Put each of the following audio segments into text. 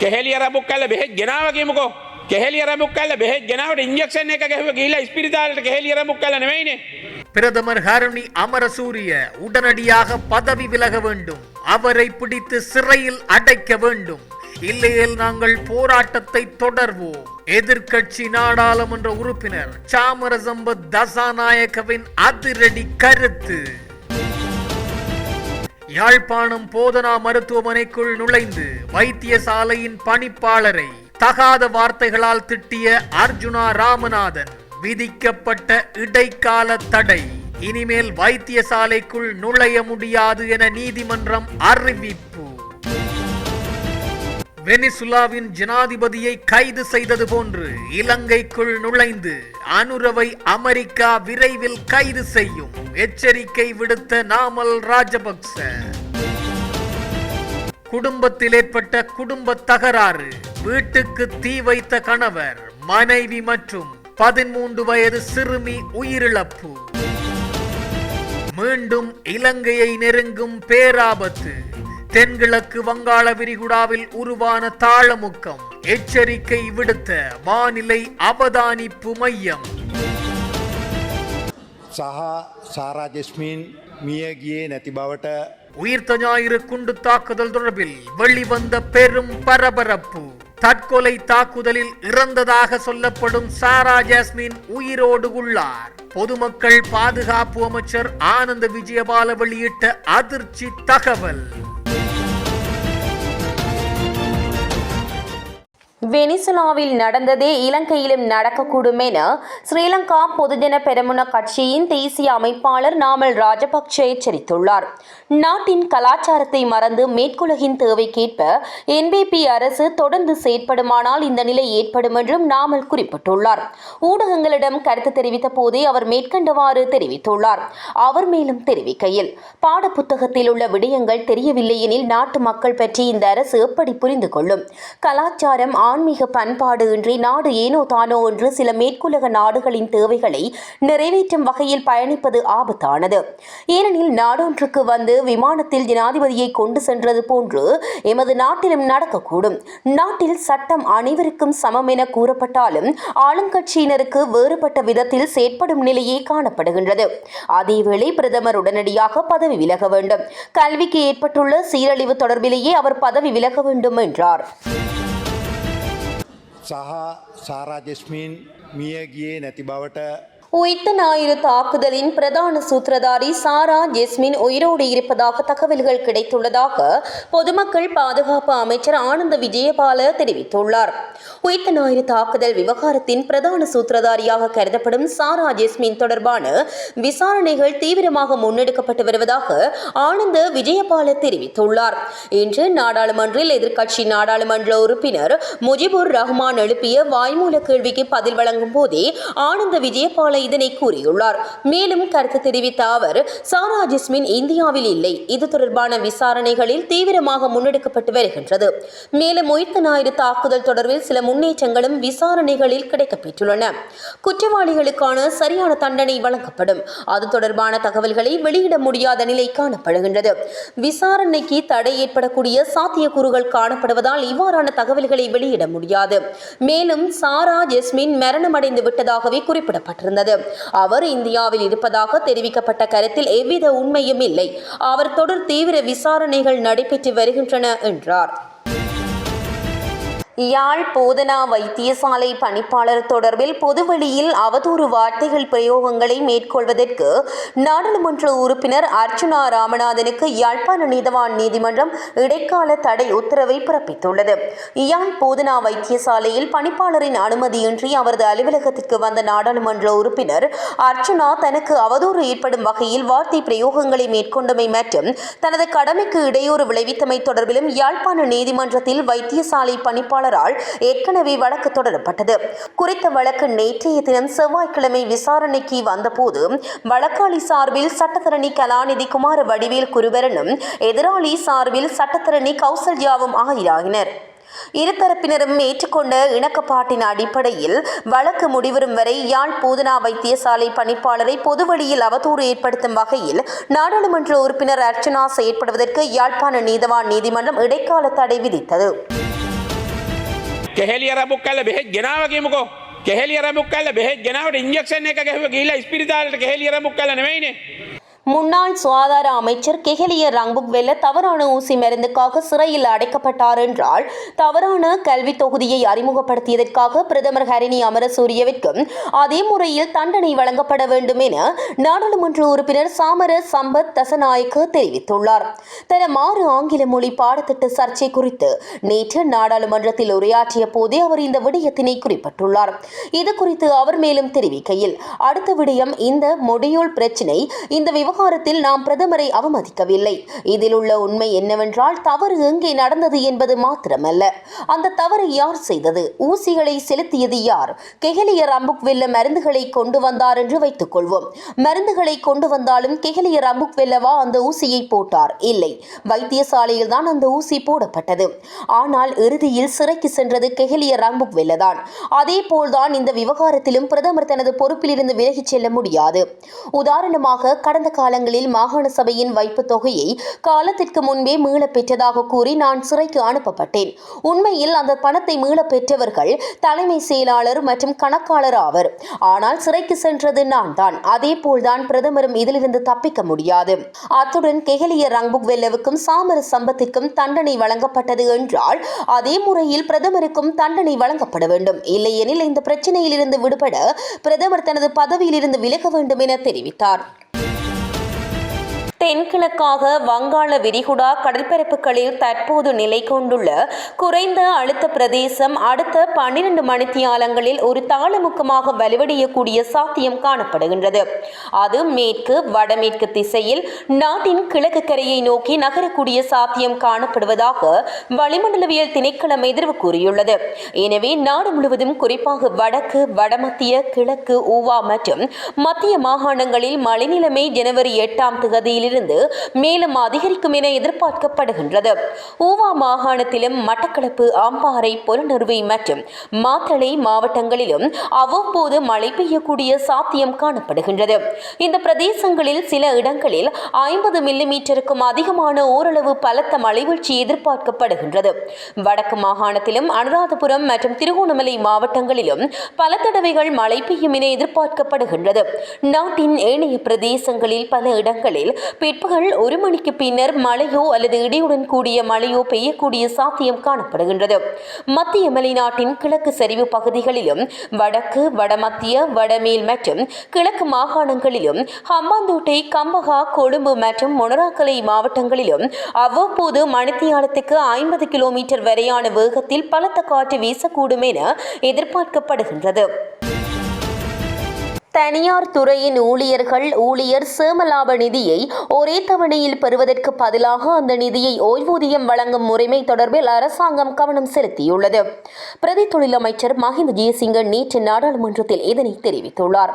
කෙහෙලිය රබුක් කල්ල බෙහෙත් ගෙනාව කියමුකෝ. කෙහෙලිය රබුක් කල්ල බෙහෙත් ගෙනාවට ඉන්ජෙක්ෂන් එක ගැහුවා ගිහිල්ලා ස්පිරිතාලෙට කෙහෙලිය රබුක් කල්ල නෙමෙයිනේ. பிரதமர் ஹரணி அமரசூரிய உடனடியாக பதவி விலக வேண்டும். அவரை பிடித்து சிறையில் அடைக்க வேண்டும். இல்லையேல் நாங்கள் போராட்டத்தை தொடர்வோம். எதிர்க்கட்சி நாடாளுமன்ற உறுப்பினர் சாமரசம்ப தசாநாயக்கவின் அதிரடி கருத்து. யாழ்ப்பாணம் போதனா மருத்துவமனைக்குள் நுழைந்து வைத்தியசாலையின் பணிப்பாளரை தகாத வார்த்தைகளால் திட்டிய அர்ஜுனா ராமநாதன் விதிக்கப்பட்ட இடைக்கால தடை. இனிமேல் வைத்தியசாலைக்குள் நுழைய முடியாது என நீதிமன்றம் அறிவிப்பு. வெனிசுலாவின் ஜனாதிபதியை கைது செய்தது போன்று இலங்கைக்குள் நுழைந்து அனுரவை அமெரிக்கா விரைவில் கைது செய்யும் எச்சரிக்கை விடுத்த நாமல் ராஜபக்ச. குடும்பத்தில் ஏற்பட்ட குடும்ப தகராறு. வீட்டுக்கு தீ வைத்த கணவர், மனைவி மற்றும் 13 வயது சிறுமி உயிரிழப்பு. மீண்டும் இலங்கையை நெருங்கும் பேராபத்து. தென்கிழக்கு வங்காள விரிகுடாவில் உருவான தாளமுக்கம். எச்சரிக்கை விடுத்த வானிலை அவதானிப்பு மையம். சாரா ஜெஸ்மின் மியகியே நதி பவட்ட உயிர்த்த ஞாயிறு குண்டு தாக்குதல் தொடர்பில் வெளிவந்த பெரும் பரபரப்பு. தற்கொலை தாக்குதலில் இறந்ததாக சொல்லப்படும் சாரா ஜாஸ்மின் உயிரோடு உள்ளார். பொதுமக்கள் பாதுகாப்பு அமைச்சர் ஆனந்த விஜயபால வெளியிட்ட அதிர்ச்சி தகவல். வெனிசுலாவில் நடந்ததே இலங்கையிலும் நடக்கக்கூடும் என ஸ்ரீலங்கா பொதுஜன பெரமுன கட்சியின் தேசிய அமைப்பாளர் நாமல் ராஜபக்ச எச்சரித்துள்ளார். நாட்டின் கலாச்சாரத்தை மறந்து மேற்குலகின் தேவைக்கேற்ப என்பிபி அரசு தொடர்ந்து செயற்படுமானால் இந்த நிலை ஏற்படும் என்றும் நாமல் குறிப்பிட்டுள்ளார். ஊடகங்களிடம் கருத்து தெரிவித்த போதே அவர் மேற்கண்டவாறு தெரிவித்துள்ளார். அவர் மேலும் தெரிவிக்கையில், பாடப்புத்தகத்தில் உள்ள விடயங்கள் தெரியவில்லை எனில் நாட்டு மக்கள் பற்றி இந்த அரசு எப்படி புரிந்து கொள்ளும்? கலாச்சாரம், ஆன்மீக பண்பாடு இன்றி நாடு ஏனோ தானோ என்று சில மேற்குலக நாடுகளின் தேவைகளை நிறைவேற்றும் வகையில் பயணிப்பது ஆபத்தானது. ஏனெனில் நாடொன்றுக்கு வந்து விமானத்தில் ஜனாதிபதியை கொண்டு சென்றது போன்று எமது நாட்டிலும் நடக்கக்கூடும். நாட்டில் சட்டம் அனைவருக்கும் சமம் என கூறப்பட்டாலும் ஆளுங்கட்சியினருக்கு வேறுபட்ட விதத்தில் செயற்படும் நிலையே காணப்படுகின்றது. அதேவேளை பிரதமர் உடனடியாக பதவி விலக வேண்டும். கல்விக்கு ஏற்பட்டுள்ள சீரழிவு தொடர்பிலேயே அவர் பதவி விலக வேண்டும் என்றார். சாரா ஜெஸ்மின் மியகியே நதி பவட்ட உயிர்த்த ஞாயிறு தாக்குதலின் பிரதான சூத்திரதாரி சாரா ஜெஸ்மின் உயிரோடு இருப்பதாக தகவல்கள் கிடைத்துள்ளதாக பொதுமக்கள் பாதுகாப்பு அமைச்சர் ஆனந்த விஜயபால தெரிவித்துள்ளார். உயிர்த்த ஞாயிறு தாக்குதல் விவகாரத்தின் பிரதான சூத்திரதாரியாக கருதப்படும் சாரா ஜெஸ்மின் தொடர்பான விசாரணைகள் தீவிரமாக முன்னெடுக்கப்பட்டு வருவதாக ஆனந்த விஜயபால தெரிவித்துள்ளார். இன்று நாடாளுமன்றில் எதிர்க்கட்சி நாடாளுமன்ற உறுப்பினர் முஜிபுர் ரஹ்மான் எழுப்பிய வாய்மூல கேள்விக்கு பதில் வழங்கும் போதே ஆனந்த விஜயபால இதனை கூறியுள்ளார். மேலும் கருத்து தெரிவித்த அவர், சாரா ஜெஸ்மின் இந்தியாவில் இல்லை, இது தொடர்பான விசாரணைகளில் தீவிரமாக முன்னெடுக்கப்பட்டு வருகின்றது. மேலும் உயிர்த்த ஞாயிறு தாக்குதல் தொடர்பில் சில முன்னேற்றங்களும் விசாரணைகளில் கிடைக்கப்பெற்றுள்ளன. குற்றவாளிகளுக்கான சரியான தண்டனை வழங்கப்படும். அது தொடர்பான தகவல்களை வெளியிட முடியாத நிலை காணப்படுகின்றது. விசாரணைக்கு தடை ஏற்படக்கூடிய சாத்தியக்கூறுகள் காணப்படுவதால் இவ்வாறான தகவல்களை வெளியிட முடியாது. மேலும் சாரா ஜெஸ்மின் மரணமடைந்து விட்டதாகவே குறிப்பிடப்பட்டிருந்தது. அவர் இந்தியாவில் இருப்பதாக தெரிவிக்கப்பட்ட கருத்தில் எவ்வித உண்மையும் இல்லை. அவர் தொடர் தீவிர விசாரணைகள் நடைபெற்று வருகின்றன என்றார். யாழ் போதனா வைத்தியசாலை பணிப்பாளர் தொடர்பில் பொதுவெளியில் அவதூறு வார்த்தைகள் பிரயோகங்களை மேற்கொள்வதற்கு நாடாளுமன்ற உறுப்பினர் அர்ஜுனா ராமநாதனுக்கு யாழ்ப்பாண நீதவான் நீதிமன்றம் இடைக்கால தடை உத்தரவை பிறப்பித்துள்ளது. யாழ் போதனா வைத்தியசாலையில் பணிப்பாளரின் அனுமதியின்றி அவரது அலுவலகத்திற்கு வந்த நாடாளுமன்ற உறுப்பினர் அர்ஜுனா தனக்கு அவதூறு ஏற்படும் வகையில் வார்த்தை பிரயோகங்களை மேற்கொண்டமை மற்றும் தனது கடமைக்கு இடையூறு விளைவித்தமை தொடர்பிலும் யாழ்ப்பாண நீதிமன்றத்தில் வைத்தியசாலை பணிப்பாளர் ஏற்கனவே வழக்கு தொடரப்பட்டது. குறித்த வழக்கு நேற்றைய தினம் செவ்வாய்க்கிழமை விசாரணைக்கு வந்தபோது வழக்காளி சார்பில் சட்டத்தரணி கலாநிதி குமார வடிவேல் குருபரனும் எதிராளி சார்பில் சட்டத்தரணி கௌசல்யாவும் ஆஜராகினர். இருதரப்பினரும் ஏற்றுக்கொண்ட இணக்கப்பாட்டின் அடிப்படையில் வழக்கு முடிவரும் வரை யாழ் போதனா வைத்தியசாலை பணிப்பாளரை பொதுவெளியில் அவதூறு ஏற்படுத்தும் வகையில் நாடாளுமன்ற உறுப்பினர் அர்ச்சனா செயற்படுவதற்கு யாழ்ப்பாண நீதவான் நீதிமன்றம் இடைக்கால தடை விதித்தது. කෙහෙලි අරමුක් කල්ල බෙහෙත් ගෙනාව කියමුකෝ. කෙහෙලි අරමුක් කල්ල බෙහෙත් ගෙනාවට ඉන්ජෙක්ෂන් එක ගැහුව ගිහිල්ලා ඉස්පිරිතාලෙට කෙහෙලි අරමුක් කල්ල නෙවෙයිනේ. முன்னாள் சுகாதார அமைச்சர் கெஹலிய ரங்குக்வெல்ல தவறான ஊசி மருந்துக்காக சிறையில் அடைக்கப்பட்டார் என்றால் தவறான கல்வி தொகுதியை அறிமுகப்படுத்தியதற்காக பிரதமர் ஹரிணி அமரசூரியவிற்கும் அதே முறையில் தண்டனை வழங்கப்பட வேண்டும் என நாடாளுமன்ற உறுப்பினர் சாமர சம்பத் தசநாயக்க தெரிவித்துள்ளார். தன மாறு ஆங்கில மொழி பாடத்திட்ட சர்ச்சை குறித்து நேற்று நாடாளுமன்றத்தில் உரையாற்றிய போதே அவர் இந்த விடயத்தினை குறிப்பிட்டுள்ளார். இது குறித்து அவர் மேலும் தெரிவிக்கையில், அடுத்த விடயம், இந்த மொடியூல் பிரச்சினை. இந்த விவகாரத்தில் நாம் பிரதமரை அவமதிக்கவில்லை. இதில் உள்ள உண்மை என்னவென்றால், தவறு எங்கே நடந்தது என்பது மாத்திரமல்ல, அந்த தவறை யார் செய்தது, ஊசிகளை செலுத்தியது யார். கெஹலிய ரம்புக்வெல்ல மருந்துகளை கொண்டு வந்தார் என்று வைத்துக் கொள்வோம். மருந்துகளை கொண்டு வந்தாலும் கெஹலிய ரம்புக்வெல்லவா அந்த ஊசியை போட்டார்? இல்லை, வைத்தியசாலையில் தான் அந்த ஊசி போடப்பட்டது. ஆனால் இறுதியில் சிறைக்கு சென்றது கெஹலிய ரம்புக்வெல்ல தான். அதே போல்தான் இந்த விவகாரத்திலும் பிரதமர் தனது பொறுப்பிலிருந்து விலகிச் செல்ல முடியாது. உதாரணமாக, கடந்த காலங்களில் மாகாண சபையின் வைப்பு தொகையை காலத்திற்கு முன்பே மீளப் பெற்றதாக கூறி நான் சிறைக்கு அனுப்பப்பட்டேன். உண்மையில் அந்த பணத்தை மீளப் பெற்றவர்கள் தலைமை செயலாளர் மற்றும் கணக்காளர் ஆவர். ஆனால் சிறைக்கு சென்றது நான் தான். அதே போல்தான் பிரதமரும் இதிலிருந்து தப்பிக்க முடியாது. அத்துடன் கெஹலிய ரங்குக்வெல்லவுக்கும் சாமர சம்பத்திற்கும் தண்டனை வழங்கப்பட்டது என்றால் அதே முறையில் பிரதமருக்கும் தண்டனை வழங்கப்பட வேண்டும். இல்லையெனில் இந்த பிரச்சனையிலிருந்து விடுபட பிரதமர் தனது பதவியிலிருந்து விலக வேண்டும் என தெரிவித்தார். தென்கிழக்காக வங்காள விரிகுடா கடற்பரப்புகளில் தற்போது நிலை கொண்டுள்ள குறைந்த அழுத்த பிரதேசம் அடுத்த 12 மணித்தியாலங்களில் ஒரு தாளமுக்கமாக வலுவடையக்கூடிய சாத்தியம் காணப்படுகின்றது. அது மேற்கு வடமேற்கு திசையில் நாட்டின் கிழக்கு கரையை நோக்கி நகரக்கூடிய சாத்தியம் காணப்படுவதாக வளிமண்டலவியல் திணைக்களம் எதிர்வு கூறியுள்ளது. எனவே நாடு முழுவதும் குறிப்பாக வடக்கு, வடமத்திய, கிழக்கு, ஊவா மற்றும் மத்திய மாகாணங்களில் மழைநிலைமை ஜனவரி 8ஆம் தேதியில் மேலும் அதிகரிக்கும் என எதிர்பார்க்கப்படுகின்றது. ஊவா மாகாணத்திலும் மட்டக்களப்பு, அம்பாறை, பொலனறுவை மற்றும் மாத்தளை மாவட்டங்களிலும் அவ்வப்போது மழை பெய்யக்கூடிய சாத்தியம் காணப்படுகின்றது. இந்த பிரதேசங்களில் சில இடங்களில் 50 மில்லிமீட்டருக்கும் அதிகமான ஓரளவு பலத்த மழைவீழ்ச்சி எதிர்பார்க்கப்படுகின்றது. வடக்கு மாகாணத்திலும் அனுராதபுரம் மற்றும் திருகோணமலை மாவட்டங்களிலும் பல தடவைகள் மழை பெய்யும் என எதிர்பார்க்கப்படுகின்றது. நாட்டின் ஏனைய பிரதேசங்களில் பல இடங்களில் பிற்பகல் 1 மணிக்கு பின்னர் மழையோ அல்லது இடியுடன் கூடிய மழையோ பெய்யக்கூடிய சாத்தியம் காணப்படுகின்றது. மத்திய மலைநாட்டின் கிழக்கு சரிவு பகுதிகளிலும் வடக்கு, வடமத்திய, வடமேல் மற்றும் கிழக்கு மாகாணங்களிலும் ஹம்பாந்தோட்டை, கம்பகா, கொழும்பு மற்றும் மொனராகலை மாவட்டங்களிலும் அவ்வப்போது மணித்தியாலத்துக்கு 50 கிலோமீட்டர் வரையான வேகத்தில் பலத்த காற்று வீசக்கூடும் என எதிர்பார்க்கப்படுகின்றது. தனியார் துறையின் ஊழியர் சேமலாப நிதியை ஒரே தவணையில் பெறுவதற்கு பதிலாக அந்த நிதியை ஓய்வூதியம் வழங்கும் முறைமை தொடர்பில் அரசாங்கம் கவனம் செலுத்தியுள்ளது. பிரதி தொழில் அமைச்சர் மஹிந்த ஜெயசிங்க நேற்று நாடாளுமன்றத்தில் இதனை தெரிவித்துள்ளார்.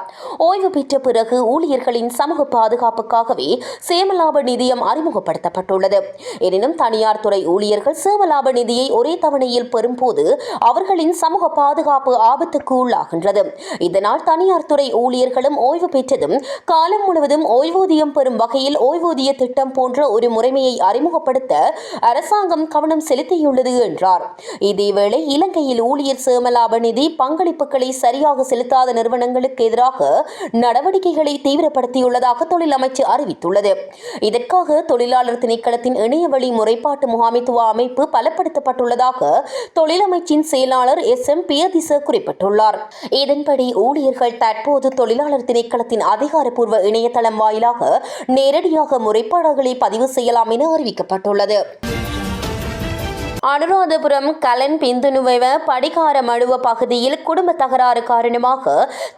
ஓய்வு பெற்ற பிறகு ஊழியர்களின் சமூக பாதுகாப்புக்காகவே சேமலாப நிதியம் அறிமுகப்படுத்தப்பட்டுள்ளது. எனினும் தனியார் துறை ஊழியர்கள் சேமலாப நிதியை ஒரே தவணையில் பெறும்போது அவர்களின் சமூக பாதுகாப்பு ஆபத்துக்கு உள்ளாகின்றது. இதனால் தனியார் துறை ஊழியர்களும் ஓய்வு பெற்றதும் காலம் முழுவதும் ஓய்வூதியம் பெறும் வகையில் ஓய்வூதிய திட்டம் போன்ற ஒரு முறைமையை அறிமுகப்படுத்த அரசாங்கம் கவனம் செலுத்தியுள்ளது என்றார். இதேவேளை இலங்கையில் ஊழியர் சேமலாப நிதி பங்களிப்புகளை சரியாக செலுத்தாத நிறுவனங்களுக்கு எதிராக நடவடிக்கைகளை தீவிரப்படுத்தியுள்ளதாக தொழில் அமைச்சு அறிவித்துள்ளது. இதற்காக தொழிலாளர் திணைக்களத்தின் இணையவழி முறைப்பாட்டு முகாமைத்துவ அமைப்பு பலப்படுத்தப்பட்டுள்ளதாக தொழிலமைச்சின் செயலாளர் SM பியதிச குறிப்பிட்டுள்ளார். இதன்படி ஊழியர்கள் தற்போது தொழிலாளர் திணைக்களத்தின் அதிகாரப்பூர்வ இணையதளம் வாயிலாக நேரடியாக முறைப்பாடுகளை பதிவு செய்யலாம் என அறிவிக்கப்பட்டுள்ளது. அனுராதபுரம் கலன் பிந்துனுவ படிகார மடுவ பகுதியில் குடும்ப தகராறு காரணமாக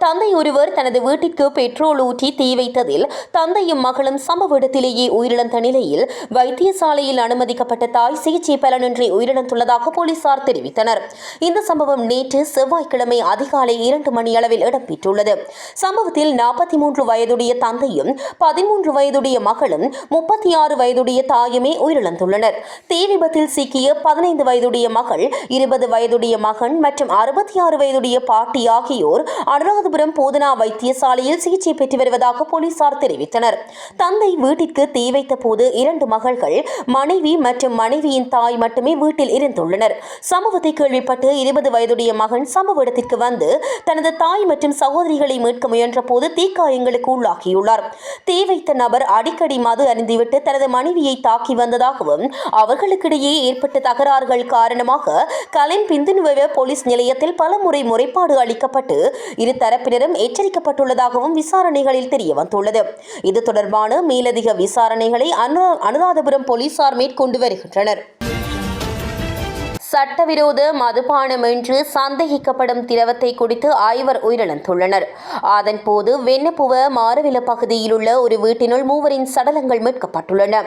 தந்தை ஒருவர் தனது வீட்டிற்கு பெட்ரோல் ஊற்றி தீ வைத்ததில் தந்தையும் மகளும் சம்பவ இடத்திலேயே உயிரிழந்த நிலையில் வைத்தியசாலையில் அனுமதிக்கப்பட்ட தாய் சிகிச்சை பலனின்றி உயிரிழந்துள்ளதாக போலீசார் தெரிவித்தனர். இந்த சம்பவம் நேற்று செவ்வாய்க்கிழமை அதிகாலை 2 மணியளவில் இடம்பெற்றுள்ளது. சம்பவத்தில் 43 வயதுடைய தந்தையும் 13 வயதுடைய மகளும் 36 வயதுடைய தாயுமே உயிரிழந்துள்ளனர். தீ விபத்தில் சிக்கிய 15 வயதுடைய மகள், 20 வயதுடைய மகன் மற்றும் 66 வயதுடைய பாட்டி ஆகியோர் அனுராதபுரம் போதனா வைத்தியசாலையில் சிகிச்சை பெற்று வருவதாக போலீசார் தெரிவித்தனர். தந்தை வீட்டிற்கு தீ வைத்த போது 2 மகள்கள், மனைவி மற்றும் மனைவியின் தாய் மட்டுமே வீட்டில் இருந்துள்ளனர். சம்பவத்தை கேள்விப்பட்டு 20 வயதுடைய மகன் சம்பவ இடத்திற்கு வந்து தனது தாய் மற்றும் சகோதரிகளை மீட்க முயன்ற போது தீக்காயங்களுக்கு உள்ளாகியுள்ளார். தீ வைத்த நபர் அடிக்கடி மது அருந்திவிட்டு தனது மனைவியை தாக்கி வந்ததாகவும் அவர்களுக்கிடையே ஏற்பட்ட தகராறுகள் காரணமாக கலைன் பிந்துனுவ போலீஸ் நிலையத்தில் பலமுறை முறைப்பாடு அளிக்கப்பட்டு இரு தரப்பினரும் எச்சரிக்கப்பட்டுள்ளதாகவும் விசாரணைகளில் தெரியவந்துள்ளது. இது தொடர்பான மேலதிக விசாரணைகளை அனுராதபுரம் போலீசார் மேற்கொண்டு வருகின்றனர். சட்டவிரோத மதுபானம் என்று சந்தேகிக்கப்படும் திரவத்தை குடித்து 5 உயிரிழந்துள்ளனர். அதன்போது வெண்ணப்புவ மாரவில பகுதியில் உள்ள ஒரு வீட்டினுள் 3 சடலங்கள் மீட்கப்பட்டுள்ளன.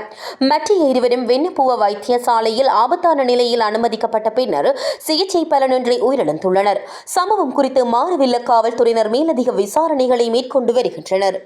மற்ற 2 வெண்ணப்புவ வைத்தியசாலையில் ஆபத்தான நிலையில் அனுமதிக்கப்பட்ட பின்னர் சிகிச்சை பலனின்றி உயிரிழந்துள்ளனர். சம்பவம் குறித்து மாரவில காவல்துறையினர் மேலதிக விசாரணைகளை மேற்கொண்டு வருகின்றனர்.